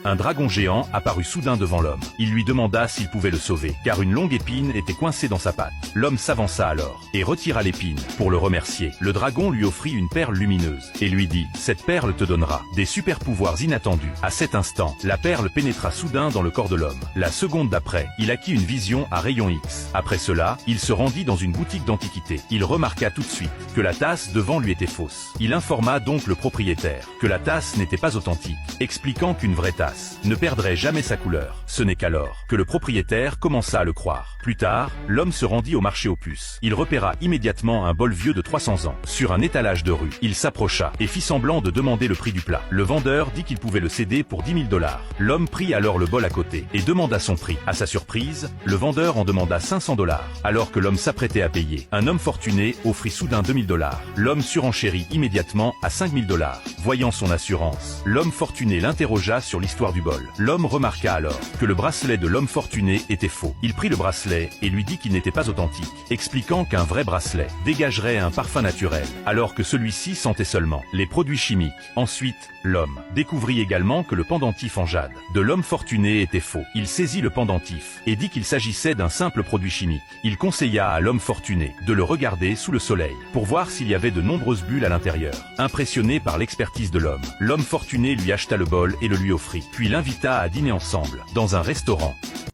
un dragon géant apparut soudain devant l'homme. Il lui demanda s'il pouvait le sauver, car une longue épine était coincée dans sa patte. L'homme s'avança alors, et retira l'épine. Pour le remercier, le dragon lui offrit une perle lumineuse, et lui dit « Cette perle te donnera des super pouvoirs inattendus ». À cet instant, la perle pénétra soudain dans le corps de l'homme. La seconde d'après, il acquit une vision à rayon X. Après cela, il se rendit dans une boutique d'antiquités. Il remarqua tout de suite que la tasse devant lui était fausse. Il informa donc le propriétaire que la tasse n'était pas authentique, expliquant qu'une vraie tasse ne perdrait jamais sa couleur. Ce n'est qu'alors que le propriétaire commença à le croire. Plus tard, l'homme se rendit au marché aux puces. Il repéra immédiatement un bol vieux de 300 ans sur un étalage de rue. Il s'approcha et fit semblant de demander le prix du plat. Le vendeur dit qu'il pouvait le céder pour 10 000 $. L'homme prit alors le bol à côté et demanda son prix. À sa surprise, le vendeur en demanda 500 $. Alors que l'homme s'apprêtait à payer, un homme fortuné offrit soudain 2 000 $. L'homme surenchérit immédiatement à 5 000 $. Voyant son assurance, l'homme fortuné l'interrogea sur l'histoire du bol. L'homme remarqua alors que le bracelet de l'homme fortuné était faux. Il prit le bracelet et lui dit qu'il n'était pas authentique, expliquant qu'un vrai bracelet dégagerait un parfum naturel, alors que celui-ci sentait seulement les produits chimiques. Ensuite, l'homme découvrit également que le pendentif en jade de l'homme fortuné était faux. Il saisit le pendentif et dit qu'il s'agissait d'un simple produit chimique. Il conseilla à l'homme fortuné de le regarder sous le soleil pour voir s'il y avait de nombreuses bulles à l'intérieur. Impressionné par l'expertise de l'homme fortuné lui acheta le bol et le lui offrit, puis l'invita à dîner ensemble dans un restaurant.